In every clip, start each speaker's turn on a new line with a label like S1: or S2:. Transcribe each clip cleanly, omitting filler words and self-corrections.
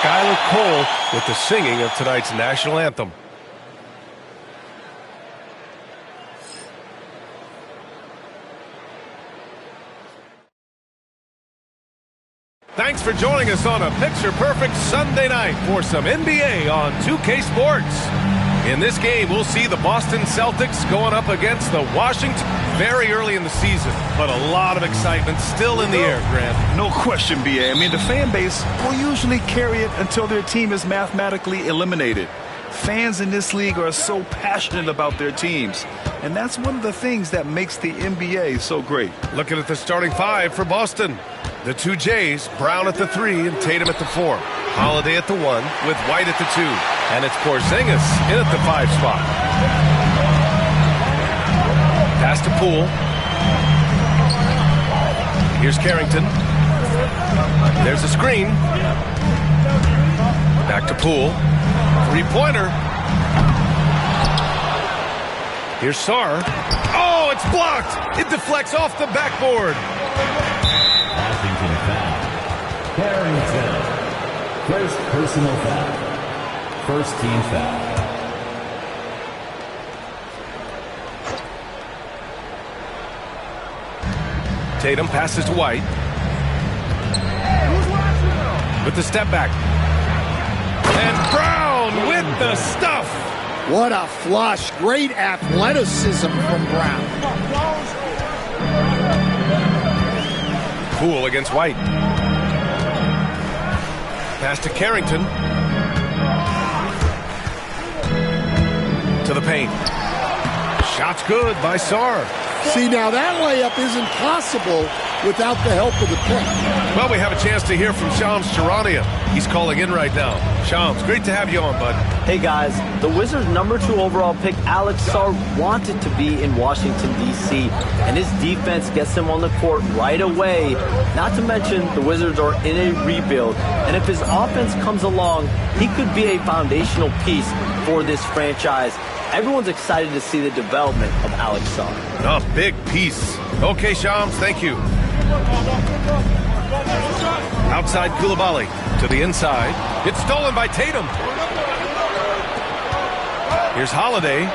S1: Skylar Cole with the singing of tonight's national anthem. Thanks for joining us on a picture-perfect Sunday night for some NBA on 2K Sports. In this game, we'll see the Boston Celtics going up against the Washington very early in the season, but a lot of excitement still in the air, Grant.
S2: No question, B.A. I mean, the fan base will usually carry it until their team is mathematically eliminated. Fans in this league are so passionate about their teams, and that's one of the things that makes the NBA so great.
S1: Looking at the starting five for Boston. The two Jays, Brown at the 3 and Tatum at the 4. Holiday at the 1 with White at the 2. And it's Porzingis in at the 5 spot. Pass to Poole. Here's Carrington. There's a screen. Back to Poole. Three-pointer. Here's Sarr. Oh, it's blocked. It deflects off the backboard.
S3: Washington foul. Carrington. First personal foul. First team foul.
S1: Tatum passes to White. With the step back. And Brown with the stuff.
S4: What a flush. Great athleticism from Brown.
S1: Poole against White. Pass to Carrington. To the paint. Shot's good by Sarr.
S4: See, now that layup isn't possible without the help of the pick.
S1: Well, we have a chance to hear from Shams Charania. He's calling in right now. Shams, great to have you on, bud.
S5: Hey, guys. The Wizards' #2 overall pick, Alex Sarr, wanted to be in Washington, D.C., and his defense gets him on the court right away. Not to mention, the Wizards are in a rebuild, and if his offense comes along, he could be a foundational piece for this franchise. Everyone's excited to see the development of Alex Sarr.
S1: A big piece. Okay, Shams, thank you. Outside Koulibaly to the inside. It's stolen by Tatum. Here's Holiday.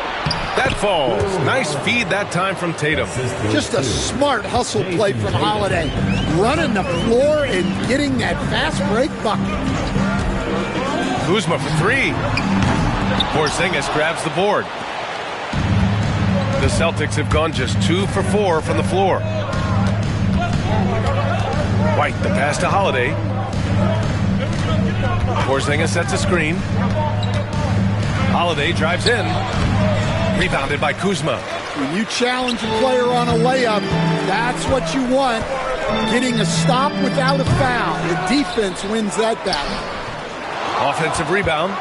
S1: That falls. Nice feed that time from Tatum.
S4: Just a smart hustle play from Holiday. Running the floor and getting that fast break bucket.
S1: Kuzma for 3. Porzingis grabs the board. The Celtics have gone just 2 for 4 from the floor. White, the pass to Holiday. Porzingis sets a screen. Holiday drives in. Rebounded by Kuzma.
S4: When you challenge a player on a layup, that's what you want. Getting a stop without a foul. The defense wins that battle.
S1: Offensive rebound.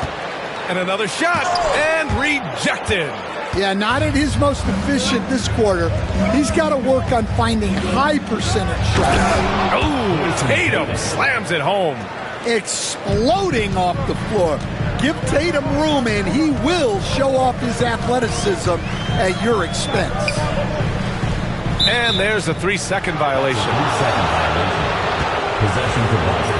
S1: And another shot. And rejected.
S4: Yeah, not at his most efficient this quarter. He's got to work on finding high percentage shots.
S1: Oh, Tatum slams it home.
S4: Exploding off the floor. Give Tatum room and he will show off his athleticism at your expense.
S1: And there's a 3-second violation.
S3: 3-second violation. Possession for Boston.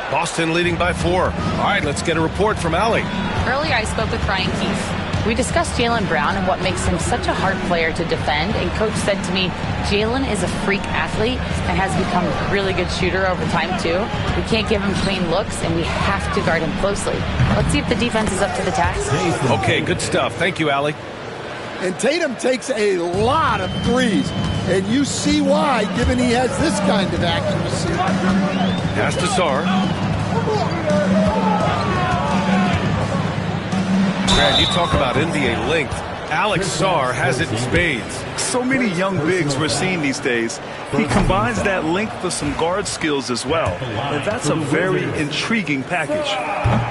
S1: Boston leading by 4. All right, let's get a report from Allie.
S6: Earlier, I spoke with Brian Keefe. We discussed Jaylen Brown and what makes him such a hard player to defend, and Coach said to me, Jaylen is a freak athlete and has become a really good shooter over time, too. We can't give him clean looks, and we have to guard him closely. Let's see if the defense is up to the task.
S1: Okay, good stuff. Thank you, Allie.
S4: And Tatum takes a lot of threes, and you see why, given he has this kind of accuracy.
S1: Pass to Sarr. Brad, you talk about NBA length. Alex Sarr has it in spades.
S2: So many young bigs we're seeing these days. He combines that length with some guard skills as well. And that's a very intriguing package.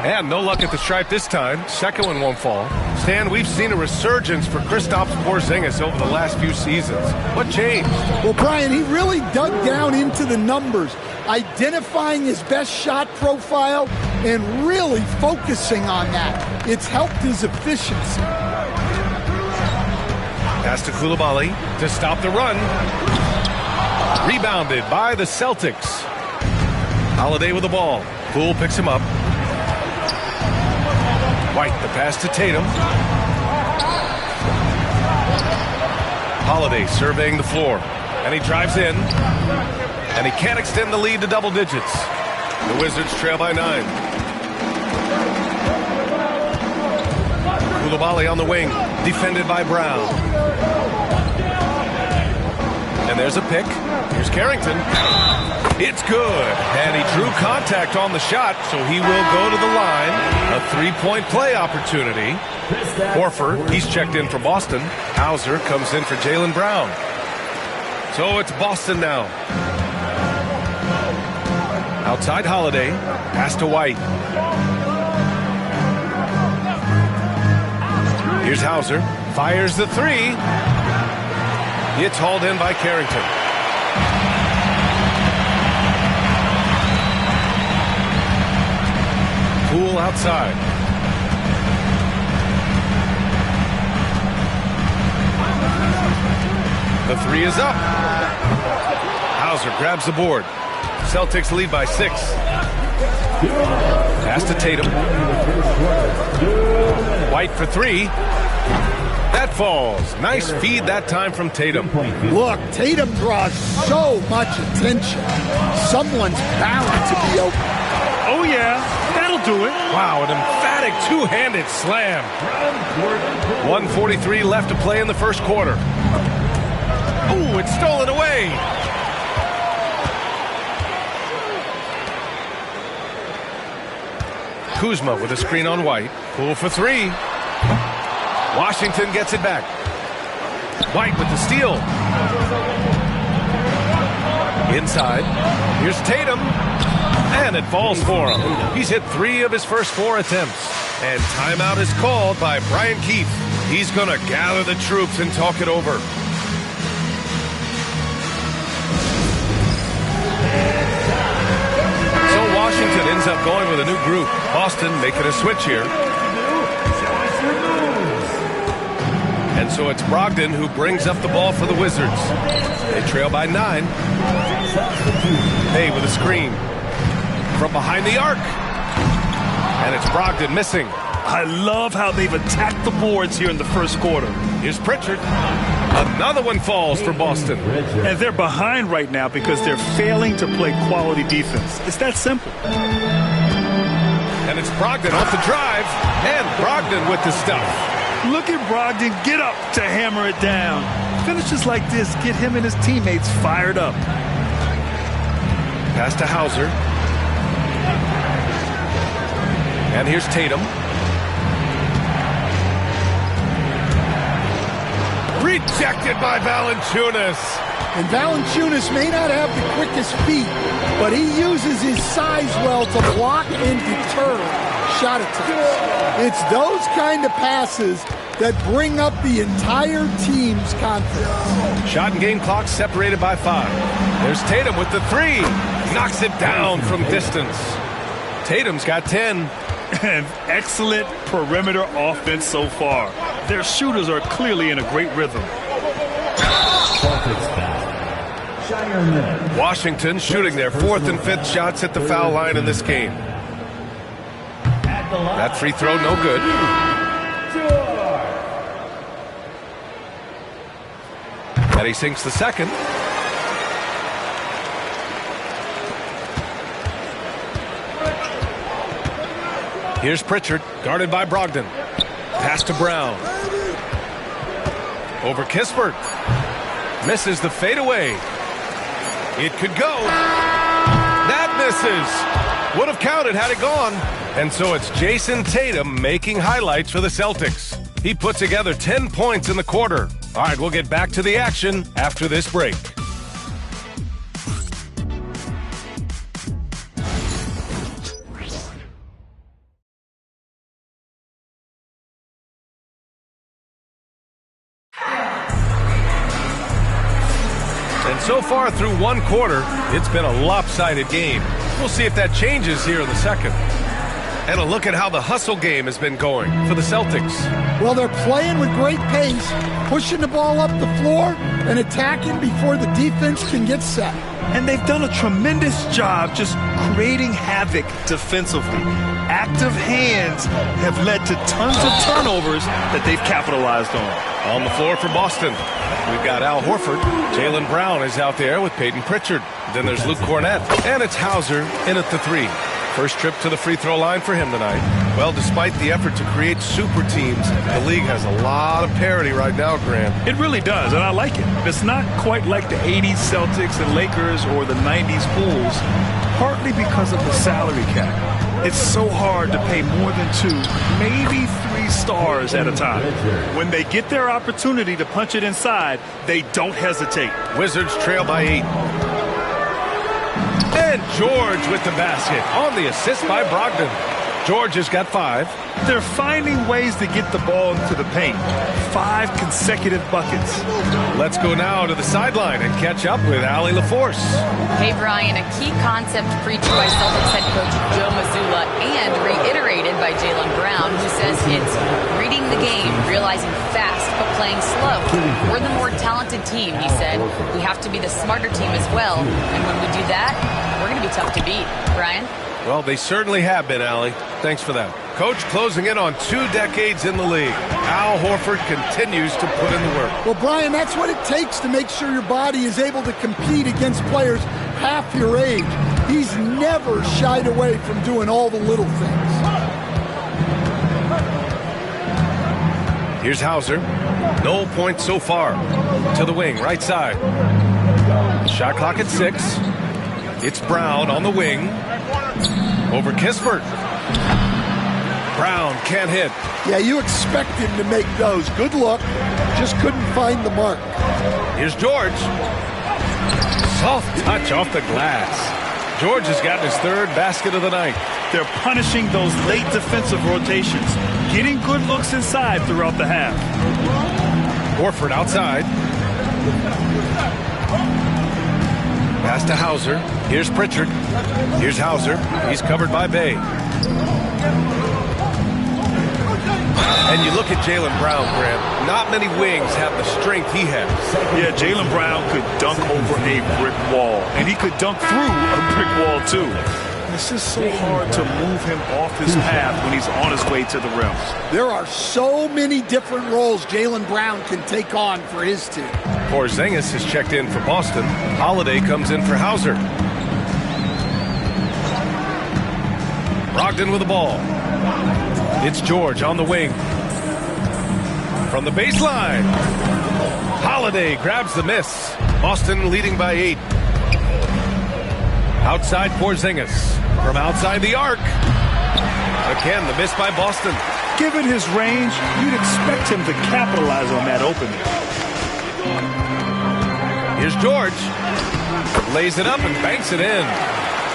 S1: And no luck at the stripe this time. Second one won't fall. Stan, we've seen a resurgence for Kristaps Porzingis over the last few seasons. What changed?
S4: Well, Brian, he really dug down into the numbers, identifying his best shot profile and really focusing on that. It's helped his efficiency.
S1: Pass to Koulibaly to stop the run. Rebounded by the Celtics. Holiday with the ball. Poole picks him up. White, the pass to Tatum. Holiday surveying the floor. And he drives in. And he can't extend the lead to double digits. The Wizards trail by 9. Koulibaly on the wing. Defended by Brown. And there's a pick. Here's Carrington. It's good. And he drew contact on the shot, so he will go to the line. A three-point play opportunity. Horford, he's checked in for Boston. Hauser comes in for Jaylen Brown. So it's Boston now. Outside Holiday. Pass to White. Here's Hauser. Fires the three. It's hauled in by Carrington. Poole outside. The three is up. Hauser grabs the board. Celtics lead by 6. Pass to Tatum. White for 3. That falls. Nice feed that time from Tatum.
S4: Look, Tatum draws so much attention. Someone's bound to be open.
S2: Oh, yeah. That'll do it.
S1: Wow, an emphatic two-handed slam. 1:43 left to play in the first quarter. Ooh, it's stolen away. Kuzma with a screen on White. Poole for 3. Washington gets it back. White with the steal. Inside. Here's Tatum. And it falls for him. He's hit 3 of his first 4 attempts. And timeout is called by Brian Keefe. He's going to gather the troops and talk it over. So Washington ends up going with a new group. Boston making a switch here. And so it's Brogdon who brings up the ball for the Wizards. They trail by 9. Hey with a screen. From behind the arc. And it's Brogdon missing.
S2: I love how they've attacked the boards here in the first quarter.
S1: Here's Pritchard. Another one falls for Boston.
S2: And they're behind right now because they're failing to play quality defense. It's that simple.
S1: And it's Brogdon off the drive. And Brogdon with the stuff.
S2: Look at Brogdon get up to hammer it down. Finishes like this get him and his teammates fired up.
S1: Pass to Hauser. And here's Tatum. Rejected by Valanciunas.
S4: And Valanciunas may not have the quickest feet, but he uses his size well to block and deter shot attempts. It's those kind of passes that bring up the entire team's confidence.
S1: Shot and game clock separated by 5. There's Tatum with the 3. Knocks it down from distance. Tatum's got 10.
S2: And excellent perimeter offense so far. Their shooters are clearly in a great rhythm.
S1: Washington shooting their 4th and 5th shots at the foul line in this game. That free throw no good. And he sinks the second. Here's Pritchard, guarded by Brogdon. Pass to Brown. Over Kispert. Misses the fadeaway. It could go. That misses. Would have counted had it gone. And so it's Jason Tatum making highlights for the Celtics. He put together 10 points in the quarter. All right, we'll get back to the action after this break. So far through one quarter, it's been a lopsided game. We'll see if that changes here in the second. And a look at how the hustle game has been going for the Celtics.
S4: Well, they're playing with great pace, pushing the ball up the floor and attacking before the defense can get set.
S2: And they've done a tremendous job just creating havoc defensively. Active hands have led to tons of turnovers that they've capitalized on.
S1: On the floor for Boston, we've got Al Horford. Jaylen Brown is out there with Peyton Pritchard. Then there's Luke Cornett. And it's Hauser in at the 3. First trip to the free throw line for him tonight. Well, despite the effort to create super teams, the league has a lot of parity right now, Grant.
S2: It really does, and I like it. It's not quite like the 80s Celtics and Lakers or the 90s Bulls, partly because of the salary cap. It's so hard to pay more than 2, maybe 3 stars at a time. When they get their opportunity to punch it inside, they don't hesitate.
S1: Wizards trail by 8. And George with the basket on the assist by Brogdon. George has got 5.
S2: They're finding ways to get the ball into the paint. 5 consecutive buckets.
S1: Let's go now to the sideline and catch up with Allie LaForce.
S6: Hey, Brian, a key concept preached by Celtics head coach Joe Mazzulla and reiterated by Jaylen Brown, who says it's reading the game, realizing fast, but playing slow. We're the more talented team, he said. We have to be the smarter team as well. And when we do that, we're going to be tough to beat. Brian?
S1: Well, they certainly have been, Allie. Thanks for that. Coach closing in on 2 decades in the league. Al Horford continues to put in the work.
S4: Well, Brian, that's what it takes to make sure your body is able to compete against players half your age. He's never shied away from doing all the little things.
S1: Here's Hauser. No points so far. To the wing, right side. Shot clock at 6. It's Brown on the wing. Over Kispert. Brown can't hit.
S4: Yeah, you expect him to make those. Good look. Just couldn't find the mark.
S1: Here's George. Soft touch off the glass. George has gotten his 3rd basket of the night.
S2: They're punishing those late defensive rotations, getting good looks inside throughout the half.
S1: Horford outside. Pass to Hauser. Here's Pritchard. Here's Hauser. He's covered by Bay. And you look at Jaylen Brown, Grant. Not many wings have the strength he has.
S2: Yeah, Jaylen Brown could dunk over a brick wall, and he could dunk through a brick wall, too. It's just so hard to move him off his path when he's on his way to the rim.
S4: There are so many different roles Jaylen Brown can take on for his team.
S1: Porzingis has checked in for Boston. Holiday comes in for Hauser. Brogdon with the ball. It's George on the wing. From the baseline. Holiday grabs the miss. Boston leading by 8. Outside Porzingis. From outside the arc. Again, the miss by Boston.
S2: Given his range, you'd expect him to capitalize on that opening.
S1: Here's George. Lays it up and banks it in.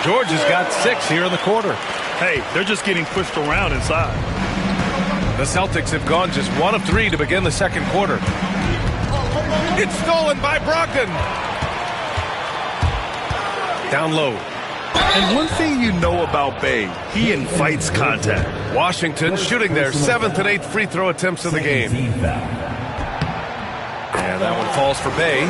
S1: George has got 6 here in the quarter.
S2: Hey, they're just getting pushed around inside.
S1: The Celtics have gone just 1 of 3 to begin the second quarter. It's stolen by Brogdon. Down low.
S2: And one thing you know about Bay, he invites contact.
S1: Washington shooting their 7th and 8th free throw attempts of the game. And that one falls for Bay.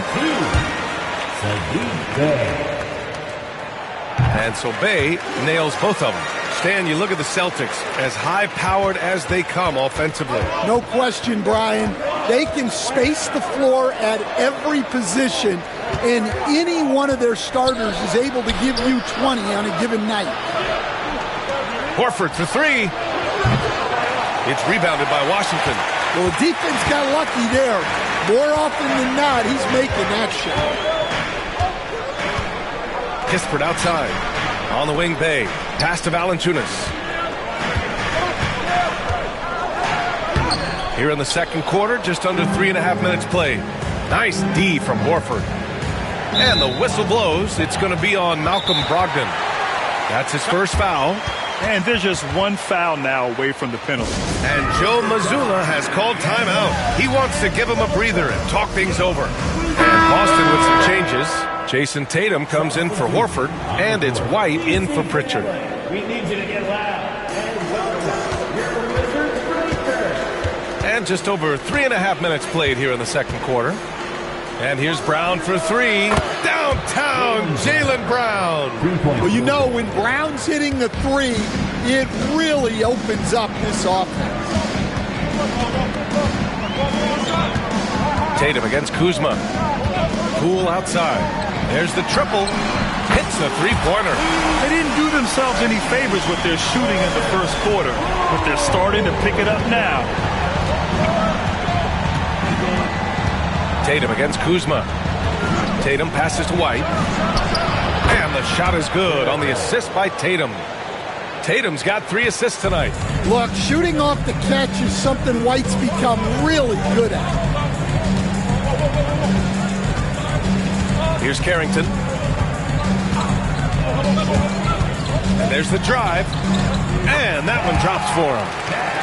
S1: And so Bay nails both of them. Stan, you look at the Celtics, as high-powered as they come offensively.
S4: No question, Brian. They can space the floor at every position, and any one of their starters is able to give you 20 on a given night.
S1: Horford for 3. It's rebounded by Washington.
S4: Well, the defense got lucky there. More often than not, he's making that shot.
S1: Kispert outside. On the wing, Bay. Pass to Valanciunas. Here in the second quarter, just under 3.5 minutes played. Nice D from Horford. And the whistle blows. It's going to be on Malcolm Brogdon. That's his first foul.
S2: And there's just 1 foul now away from the penalty.
S1: And Joe Mazzulla has called timeout. He wants to give him a breather and talk things over. And Boston with some changes. Jason Tatum comes in for Horford, and it's White in for Pritchard.
S3: We need you to get loud.
S1: And just over 3.5 minutes played here in the second quarter. And here's Brown for three. Downtown, Jaylen Brown.
S4: Well, you know, when Brown's hitting the three, it really opens up this offense.
S1: Tatum against Kuzma. Poole outside. There's the triple. Hits the three-pointer.
S2: They didn't do themselves any favors with their shooting in the first quarter, but they're starting to pick it up now.
S1: Tatum against Kuzma. Tatum passes to White. And the shot is good on the assist by Tatum. Tatum's got 3 assists tonight.
S4: Look, shooting off the catch is something White's become really good at.
S1: Here's Carrington. And there's the drive. And that one drops for him.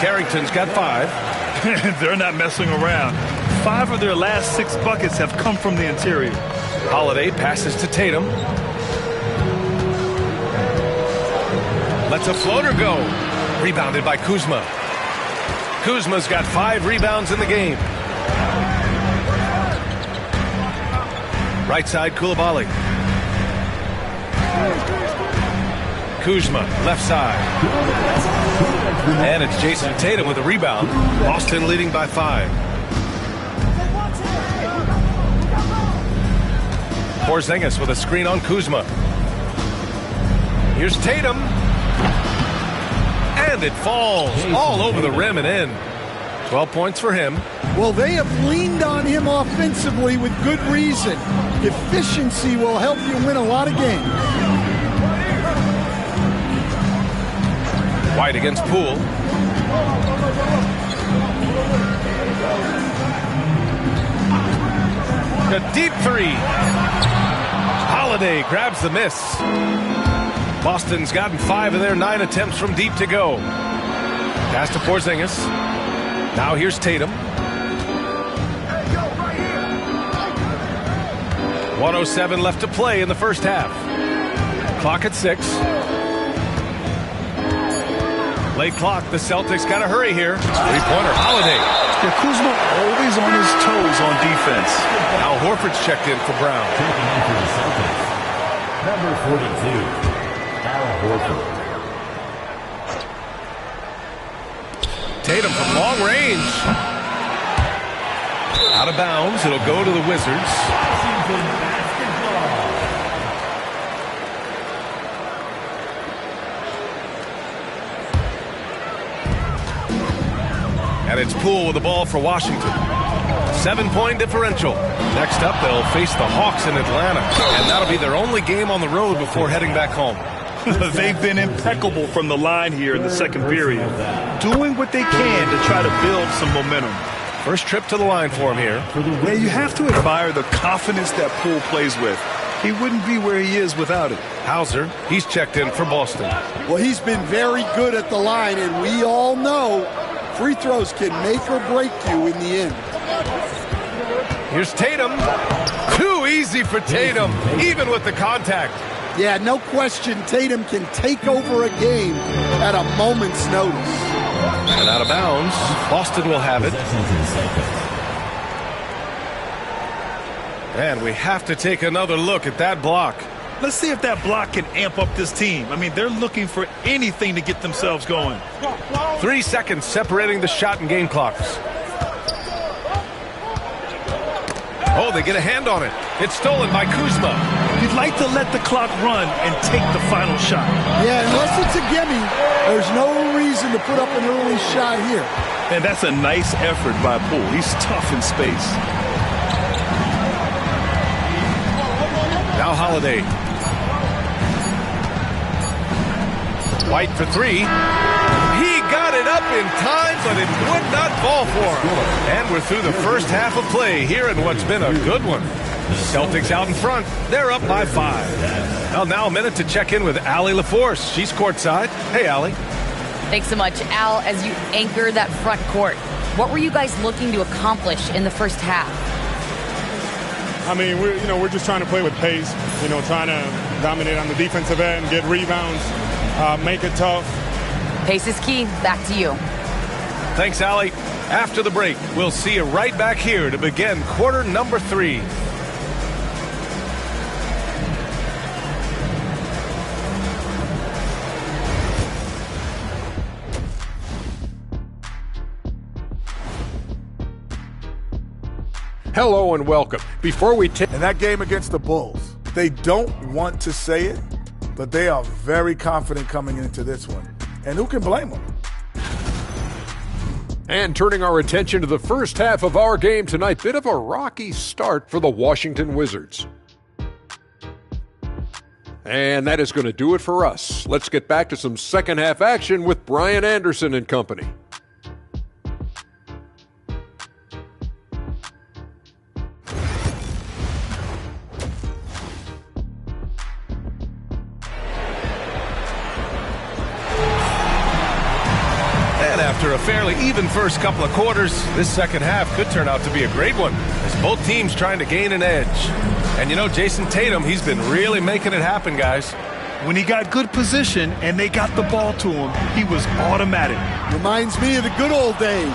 S1: Carrington's got 5.
S2: They're not messing around. 5 of their last 6 buckets have come from the interior.
S1: Holiday passes to Tatum. Lets a floater go. Rebounded by Kuzma. Kuzma's got 5 rebounds in the game. Right side, Coulibaly. Kuzma, left side. And it's Jason Tatum with a rebound. Boston leading by 5. Porzingis with a screen on Kuzma. Here's Tatum. And it falls all over the rim and in. 12 points for him.
S4: Well, they have leaned on him offensively with good reason. Efficiency will help you win a lot of games.
S1: White against Poole. A deep three. Holiday grabs the miss. Boston's gotten 5 of their 9 attempts from deep to go. Pass to Porzingis. Now here's Tatum. 1:07 left to play in the first half. Clock at 6. Late clock. The Celtics got to hurry here. Three-pointer. Holiday.
S2: Yeah, Kuzma always on his toes on defense.
S1: Al Horford's checked in for Brown.
S3: Number 42, Al Horford.
S1: Tatum from long range. Out of bounds. It'll go to the Wizards. And it's Poole with the ball for Washington. 7-point differential. Next up, they'll face the Hawks in Atlanta. And that'll be their only game on the road before heading back home.
S2: They've been impeccable from the line here in the second period, doing what they can to try to build some momentum.
S1: First trip to the line for him here.
S2: Yeah, you have to admire the confidence that Poole plays with. He wouldn't be where he is without it.
S1: Hauser, he's checked in for Boston.
S4: Well, he's been very good at the line, and we all know free throws can make or break you in the end.
S1: Here's Tatum. Too easy for Tatum, even with the contact.
S4: Yeah, no question, Tatum can take over a game at a moment's notice.
S1: And out of bounds, Boston will have it. And we have to take another look at that block.
S2: Let's see if that block can amp up this team. I mean, they're looking for anything to get themselves going.
S1: 3 seconds separating the shot and game clocks. Oh, they get a hand on it. It's stolen by Kuzma.
S2: You'd like to let the clock run and take the final shot.
S4: Yeah, unless it's a gimme, there's no reason to put up an early shot here.
S2: And that's a nice effort by Poole. He's tough in space.
S1: Now Holiday. White for 3. He got it up in time, but it would not fall for him. And we're through the first half of play here in what's been a good one. Celtics out in front. They're up by 5. Well, now a minute to check in with Allie LaForce. She's courtside. Hey, Allie.
S6: Thanks so much, Al. As you anchor that front court, what were you guys looking to accomplish in the first half?
S7: I mean, we're just trying to play with pace. Trying to dominate on the defensive end, get rebounds, make it tough.
S6: Pace is key. Back to you.
S1: Thanks, Allie. After the break, we'll see you right back here to begin quarter number 3.
S8: Hello and welcome. Before we take
S9: in that game against the Bulls, they don't want to say it, but they are very confident coming into this one. And who can blame them?
S8: And turning our attention to the first half of our game tonight, bit of a rocky start for the Washington Wizards. And that is going to do it for us. Let's get back to some second half action with Brian Anderson and company.
S1: After a fairly even first couple of quarters, this second half could turn out to be a great one, as both teams trying to gain an edge. And you know, Jason Tatum, he's been really making it happen, guys.
S2: When he got good position and they got the ball to him, he was automatic.
S4: Reminds me of the good old days.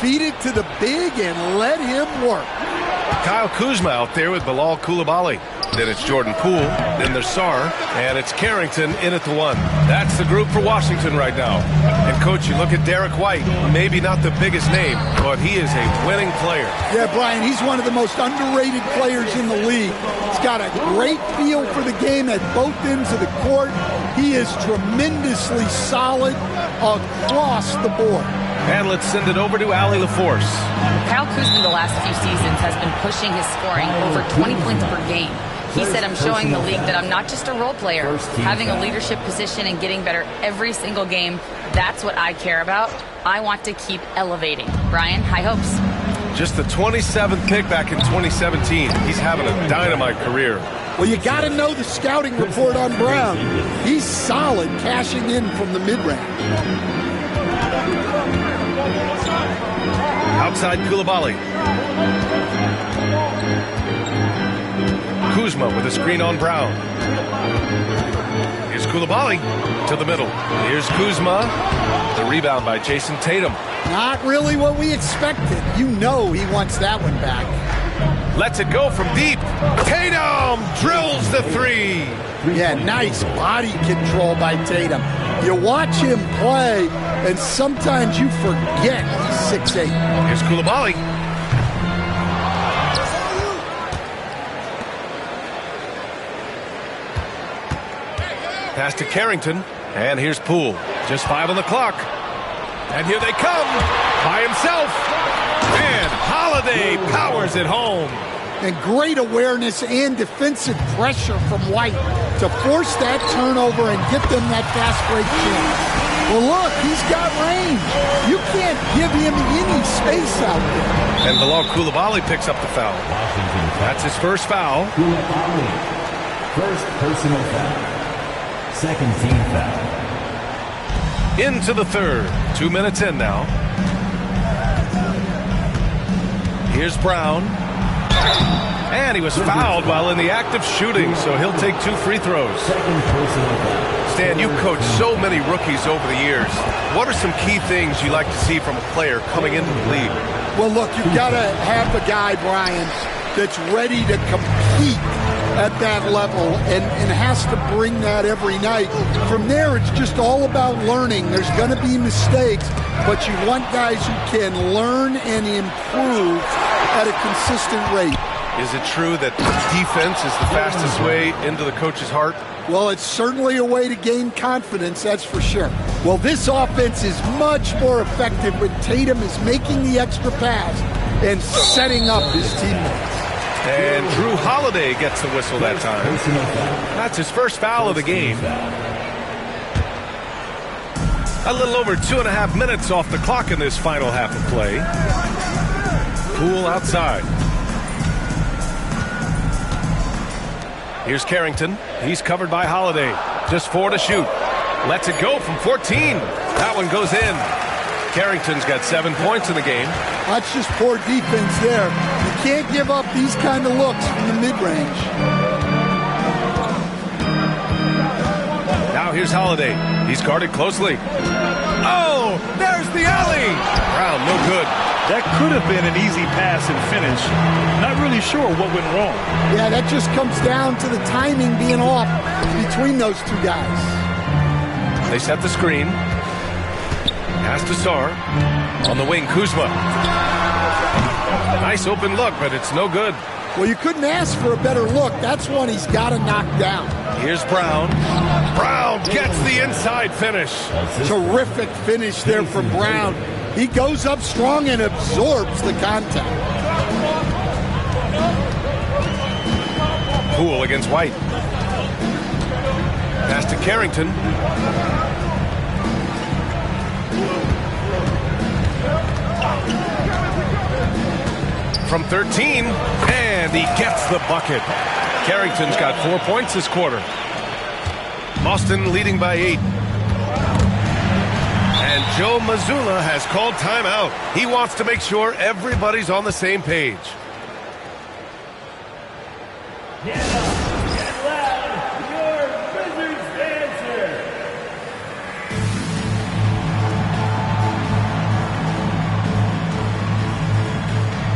S4: Feed it to the big and let him work.
S1: Kyle Kuzma out there with Bilal Coulibaly. Then it's Jordan Poole, then there's Sarr, and it's Carrington in at the 1. That's the group for Washington right now. And, Coach, you look at Derek White, maybe not the biggest name, but he is a winning player.
S4: Yeah, Brian, he's one of the most underrated players in the league. He's got a great feel for the game at both ends of the court. He is tremendously solid across the board.
S1: And let's send it over to Allie LaForce.
S6: Kyle Kuzma the last few seasons has been pushing his scoring over 20 points per game. He said, I'm showing the league that I'm not just a role player. Having a leadership position and getting better every single game, that's what I care about. I want to keep elevating. Brian, high hopes.
S1: Just the 27th pick back in 2017. He's having a dynamite career.
S4: Well, you got to know the scouting report on Brown. He's solid cashing in from the mid-range.
S1: Outside Coulibaly. Kuzma with a screen on Brown. Here's Coulibaly to the middle. Here's Kuzma. The rebound by Jason Tatum.
S4: Not really what we expected. You know he wants that one back.
S1: Lets it go from deep. Tatum drills the 3.
S4: Yeah, nice body control by Tatum. You watch him play, and sometimes you forget he's 6'8".
S1: Here's Coulibaly. Pass to Carrington, and here's Poole. Just 5 on the clock. And here they come, by himself. And Holiday powers it home.
S4: And great awareness and defensive pressure from White to force that turnover and get them that fast break chance. Well, look, he's got range. You can't give him any space out there.
S1: And Bilal Coulibaly picks up the foul. That's his first foul.
S3: Coulibaly. First personal foul. Second team foul.
S1: Into the third. 2 minutes in now. Here's Brown. And he was fouled while in the act of shooting, so he'll take 2 free throws.
S3: Second personal foul.
S1: Stan, you've coached so many rookies over the years. What are some key things you like to see from a player coming into the league?
S4: Well, look, you've got to have a guy, Brian, that's ready to compete at that level and has to bring that every night. From there, it's just all about learning. There's going to be mistakes, but you want guys who can learn and improve at a consistent rate.
S1: Is it true that defense is the fastest way into the coach's heart?
S4: Well, it's certainly a way to gain confidence, that's for sure. Well, this offense is much more effective when Tatum is making the extra pass and setting up his teammates.
S1: And Drew Holiday gets the whistle that time. That's his first foul of the game. A little over 2.5 minutes off the clock in this final half of play. Poole outside. Here's Carrington. He's covered by Holiday. Just 4 to shoot. Lets it go from 14. That one goes in. Carrington's got 7 points in the game.
S4: That's just poor defense there. You can't give up these kind of looks from the mid-range.
S1: Now here's Holiday. He's guarded closely. Oh, there's the alley. Brown, no good.
S2: That could have been an easy pass and finish. Not really sure what went wrong.
S4: Yeah, that just comes down to the timing being off between those two guys.
S1: They set the screen. Pass to Sar. On the wing, Kuzma. Nice open look, but it's no good.
S4: Well, you couldn't ask for a better look. That's one he's got to knock down.
S1: Here's Brown. Brown gets the inside finish.
S4: Terrific finish there from Brown. He goes up strong and absorbs the contact.
S1: Poole against White. Pass to Carrington. From 13, and he gets the bucket. Carrington's got 4 points this quarter. Boston leading by 8. And Joe Mazzulla has called timeout. He wants to make sure everybody's on the same page.
S3: Get loud, your Wizards answer.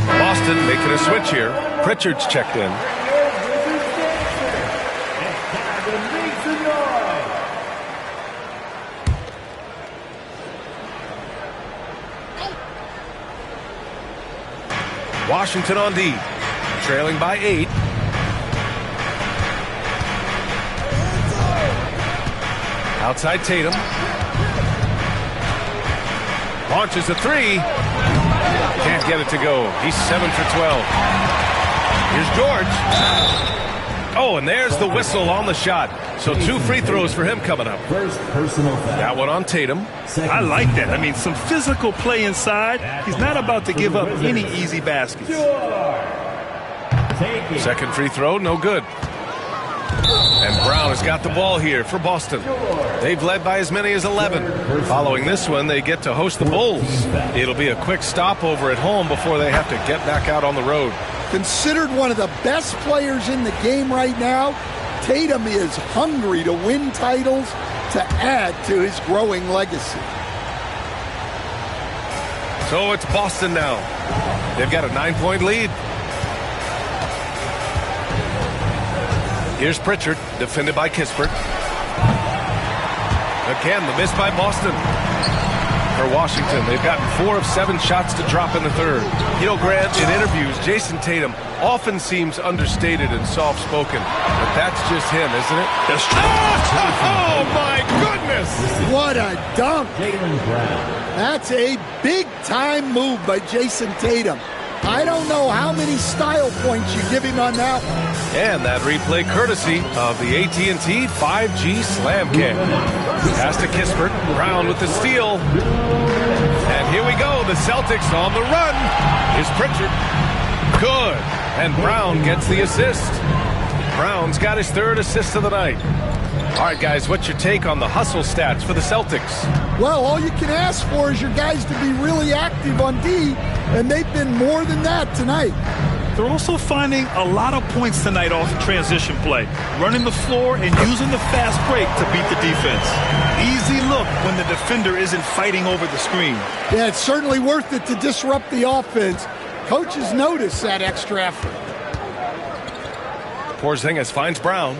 S1: Boston making a switch here. Pritchard's checked in. Washington on D, trailing by 8. Outside Tatum. Launches a 3. Can't get it to go. He's 7 for 12. Here's George. Oh, and there's the whistle on the shot. So 2 free throws for him coming up.
S3: First personal foul.
S1: That one on Tatum.
S2: I like that. I mean, some physical play inside. He's not about to give up any easy baskets.
S1: Second free throw, no good. And Brown has got the ball here for Boston. They've led by as many as 11. Following this one, they get to host the Bulls. It'll be a quick stopover at home before they have to get back out on the road.
S4: Considered one of the best players in the game right now, Tatum is hungry to win titles to add to his growing legacy.
S1: So it's Boston now. They've got a 9-point lead. Here's Pritchard, defended by Kispert. Again, the miss by Boston. For Washington, they've gotten 4 of 7 shots to drop in the third. You know, Grant, in interviews, Jason Tatum often seems understated and soft-spoken. But that's just him, isn't it?
S2: That's true.
S1: Oh, my goodness!
S4: What a dunk!
S3: Jaylen Brown.
S4: That's a big-time move by Jason Tatum. I don't know how many style points you give him on that one.
S1: And that replay courtesy of the AT&T 5G Slam Cam. Pass to Kispert. Brown with the steal. And here we go. The Celtics on the run. Here's Pritchard. Good. And Brown gets the assist. Brown's got his 3rd assist of the night. All right, guys, what's your take on the hustle stats for the Celtics?
S4: Well, all you can ask for is your guys to be really active on D, and they've been more than that tonight.
S2: They're also finding a lot of points tonight off transition play, running the floor and using the fast break to beat the defense. Easy look when the defender isn't fighting over the screen.
S4: Yeah, it's certainly worth it to disrupt the offense. Coaches notice that extra effort.
S1: Porzingis finds Brown.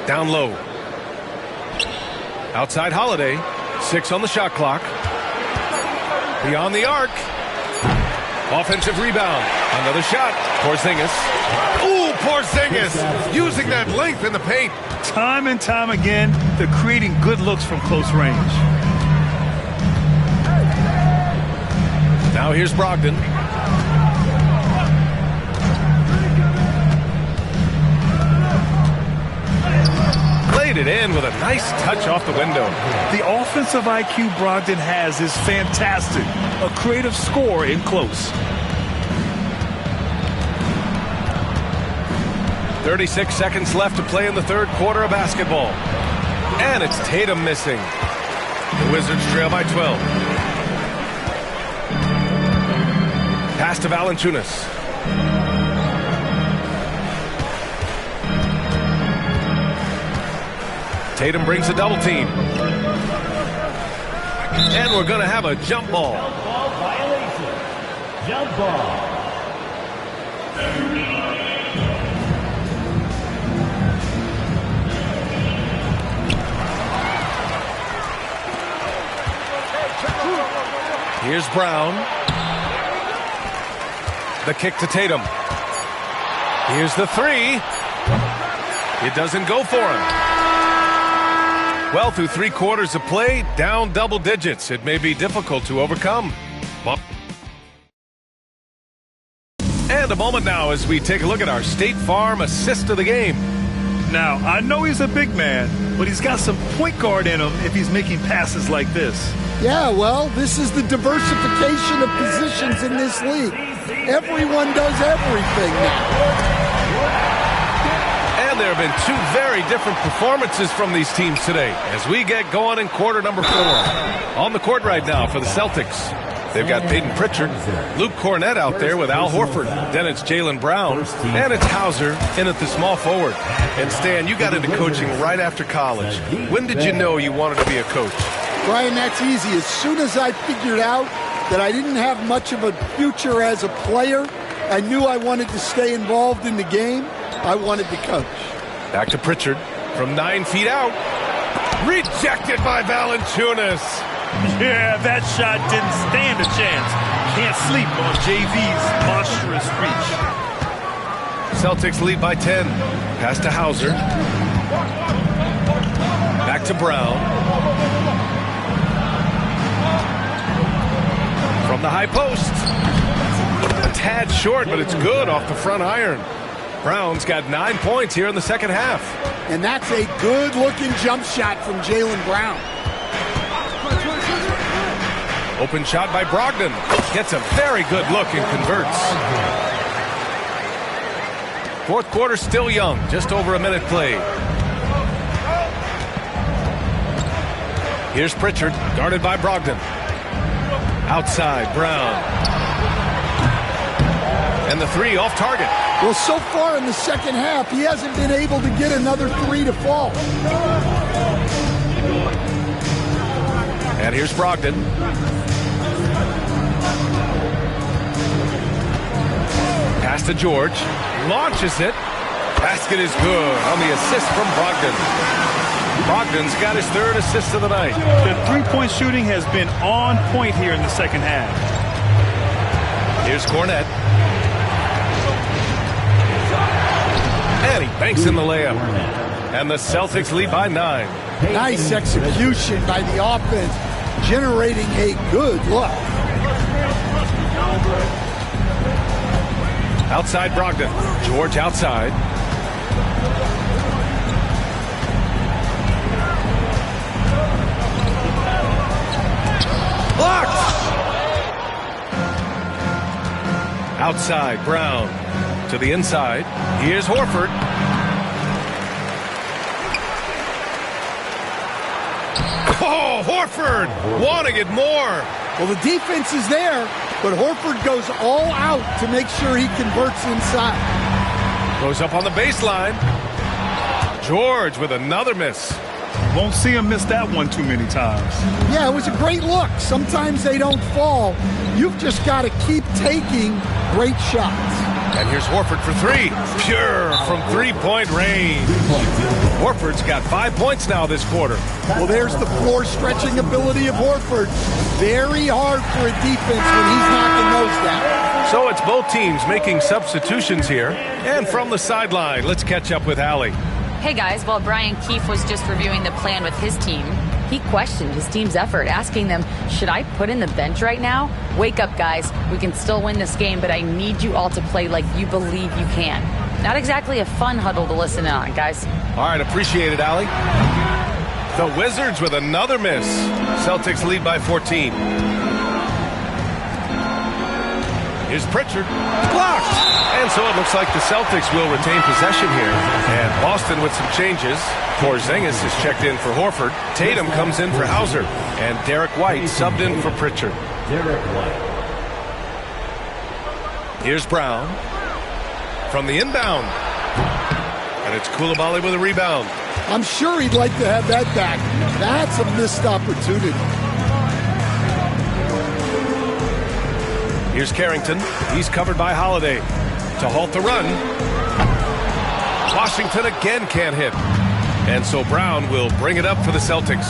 S1: Down low. Outside Holiday. 6 on the shot clock. Beyond the arc. Offensive rebound. Another shot. Porzingis. Ooh, Porzingis using that length in the paint.
S2: Time and time again, they're creating good looks from close range.
S1: Now here's Brogdon. Laid it in with a nice touch off the window.
S2: The offensive IQ Brogdon has is fantastic. A creative scorer in close.
S1: 36 seconds left to play in the third quarter of basketball. And it's Tatum missing. The Wizards trail by 12. Pass to Valanciunas. Tatum brings a double team. And we're going to have a jump ball.
S3: Jump ball.
S1: Here's Brown. The kick to Tatum. Here's the three. It doesn't go for him. Well, through 3 quarters of play, down double digits. It may be difficult to overcome. And a moment now as we take a look at our State Farm assist of the game.
S2: Now, I know he's a big man, but he's got some point guard in him if he's making passes like this.
S4: Yeah, well, this is the diversification of positions in this league. Everyone does everything now.
S1: And there have been 2 very different performances from these teams today as we get going in quarter number 4. On the court right now for the Celtics, they've got Peyton Pritchard, Luke Cornett out there with Al Horford. Then it's Jaylen Brown, and it's Hauser in at the small forward. And Stan, you got into coaching right after college. When did you know you wanted to be a coach?
S4: Brian, that's easy. As soon as I figured out that I didn't have much of a future as a player, I knew I wanted to stay involved in the game. I wanted to coach.
S1: Back to Pritchard from 9 feet out. Rejected by Valanciunas.
S2: Yeah, that shot didn't stand a chance. Can't sleep on JV's monstrous reach.
S1: Celtics lead by 10. Pass to Hauser. Back to Brown. From the high post. A tad short, but it's good off the front iron. Brown's got 9 points here in the second half.
S4: And that's a good-looking jump shot from Jaylen Brown.
S1: Open shot by Brogdon. Gets a very good look and converts. Fourth quarter still young. Just over a minute played. Here's Pritchard, guarded by Brogdon. Outside, Brown. And the three off target.
S4: Well, so far in the second half, he hasn't been able to get another three to fall.
S1: And here's Brogdon. Pass to George. Launches it. Basket is good on the assist from Brogdon. Brogdon's got his third assist of the night.
S2: The three-point shooting has been on point here in the second half.
S1: Here's Cornett. And he banks in the layup. And the Celtics lead by 9.
S4: Nice execution by the offense, generating a good look.
S1: Outside Brogdon. George outside. Blocked! Outside Brown. To the inside. Here's Horford. Oh, Horford wanting it more.
S4: Well, the defense is there, but Horford goes all out to make sure he converts inside.
S1: Goes up on the baseline. George with another miss.
S2: Won't see him miss that one too many times.
S4: Yeah, it was a great look. Sometimes they don't fall. You've just got to keep taking great shots.
S1: And here's Horford for three. Pure from three-point range. Horford's got 5 points now this quarter.
S4: Well, there's the floor-stretching ability of Horford. Very hard for a defense when he's knocking those down.
S1: So it's both teams making substitutions here. And from the sideline, let's catch up with Allie.
S6: Hey guys, while Brian Keefe was just reviewing the plan with his team, he questioned his team's effort, asking them, should I put in the bench right now? Wake up, guys. We can still win this game, but I need you all to play like you believe you can. Not exactly a fun huddle to listen in on, guys.
S1: All right, appreciate it, Allie. The Wizards with another miss. Celtics lead by 14. Here's Pritchard. Blocked! And so it looks like the Celtics will retain possession here. And Boston with some changes. Porzingis is checked in for Horford. Tatum comes in for Hauser. And Derek White subbed in for Pritchard.
S3: Derek White.
S1: Here's Brown. From the inbound. And it's Coulibaly with a rebound.
S4: I'm sure he'd like to have that back. That's a missed opportunity.
S1: Here's Carrington. He's covered by Holiday. To halt the run. Washington again can't hit. And so Brown will bring it up for the Celtics.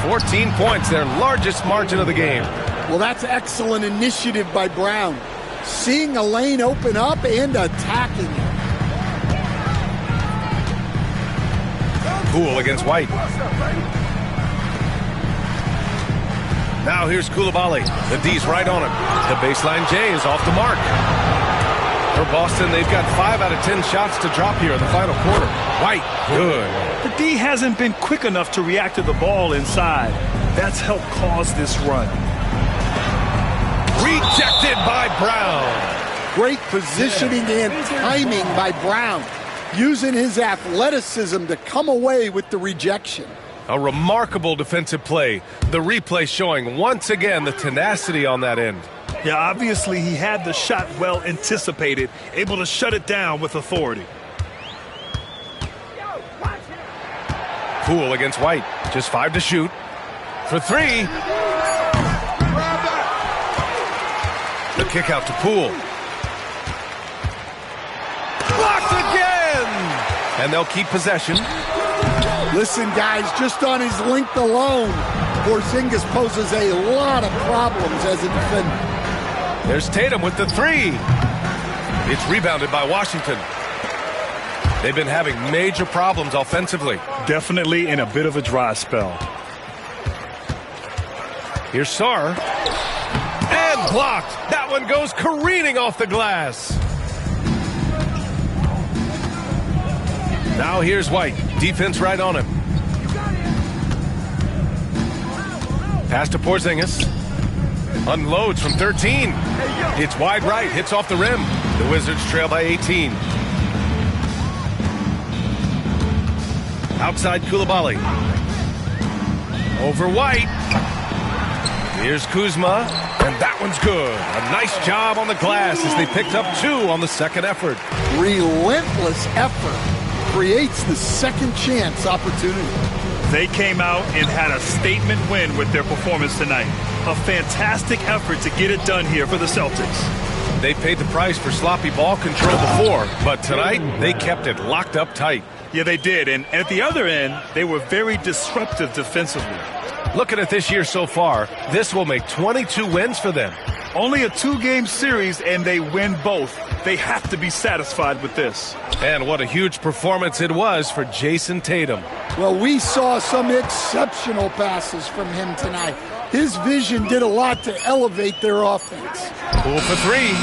S1: 14 points, their largest margin of the game.
S4: Well, that's excellent initiative by Brown. Seeing a lane open up and attacking it.
S1: Poole against White. Now here's Coulibaly. The D's right on him. The baseline J is off the mark. For Boston, they've got 5 out of 10 shots to drop here in the final quarter. White, good.
S2: The D hasn't been quick enough to react to the ball inside. That's helped cause this run.
S1: Rejected by Brown.
S4: Great positioning and timing by Brown, using his athleticism to come away with the rejection.
S1: A remarkable defensive play. The replay showing once again the tenacity on that end.
S2: Yeah, obviously he had the shot well anticipated, able to shut it down with authority.
S1: Poole against White. Just 5 to shoot. For 3. The kick out to Poole. Blocked again! And they'll keep possession.
S4: Listen, guys, just on his length alone, Porzingis poses a lot of problems as a defender.
S1: There's Tatum with the 3. It's rebounded by Washington. They've been having major problems offensively.
S2: Definitely in a bit of a dry spell.
S1: Here's Sarr. And blocked. That one goes careening off the glass. Now here's White. Defense right on him. Pass to Porzingis. Unloads from 13. It's wide right. Hits off the rim. The Wizards trail by 18. Outside Coulibaly. Over White. Here's Kuzma. And that one's good. A nice job on the glass as they picked up 2 on the second effort.
S4: Relentless effort creates the second chance opportunity.
S2: They came out and had a statement win with their performance tonight. A fantastic effort to get it done here for the Celtics.
S1: They paid the price for sloppy ball control before, but tonight they kept it locked up tight.
S2: Yeah, they did. And at the other end, they were very disruptive defensively.
S1: Looking at this year so far, this will make 22 wins for them.
S2: Only a 2-game series, and they win both. They have to be satisfied with this.
S1: And what a huge performance it was for Jason Tatum.
S4: Well, we saw some exceptional passes from him tonight. His vision did a lot to elevate their offense.
S1: Poole for 3.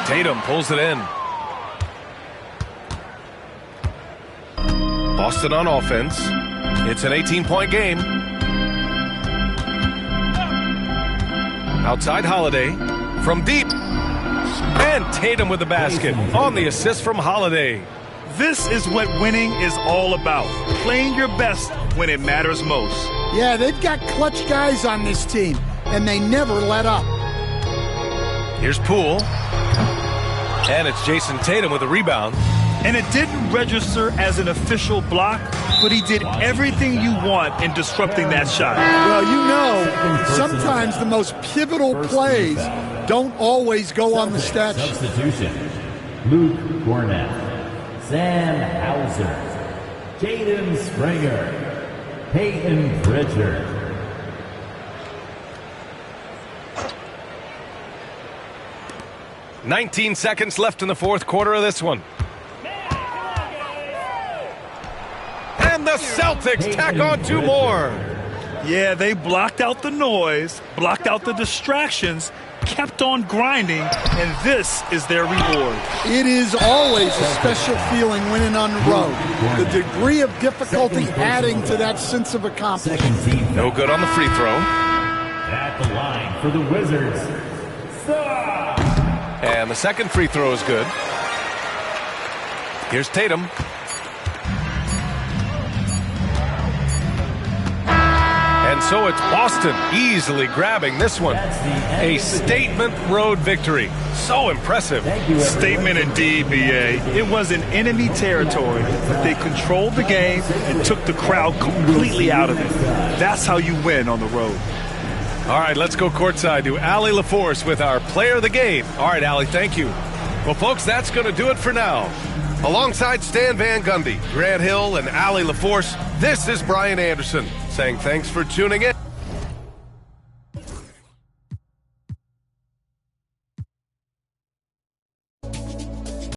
S1: Tatum pulls it in. Boston on offense. It's an 18-point game. Outside Holiday. From deep. And Tatum with the basket on the assist from Holiday.
S2: This is what winning is all about. Playing your best when it matters most.
S4: Yeah, they've got clutch guys on this team, and they never let up.
S1: Here's Poole. And it's Jason Tatum with a rebound.
S2: And it didn't register as an official block, but he did everything you want in disrupting that shot.
S4: Well, you know, sometimes the most pivotal plays don't always go on the stat sheet.
S3: Substitution. Luke Cornett. Sam Hauser. Jaden Springer. Peyton Pritchard.
S1: "19 seconds left in the fourth quarter of this one. And the Celtics tack on 2 more.
S2: Yeah, they blocked out the noise, blocked out the distractions, kept on grinding, and this is their reward.
S4: It is always a special feeling winning on the road. The degree of difficulty adding to that sense of accomplishment.
S1: No good on the free throw.
S3: At the line for the Wizards. Stop!
S1: And the second free throw is good. Here's Tatum. And And so it's Boston easily grabbing this one. A statement road victory. So impressive.
S2: Statement indeed, B.A. It was in enemy territory, but they controlled the game and took the crowd completely out of it. That's how you win on the road.
S1: All right, let's go courtside to Allie LaForce with our player of the game. All right, Allie, thank you. Well, folks, that's going to do it for now. Alongside Stan Van Gundy, Grant Hill, and Allie LaForce, this is Brian Anderson saying thanks for tuning in.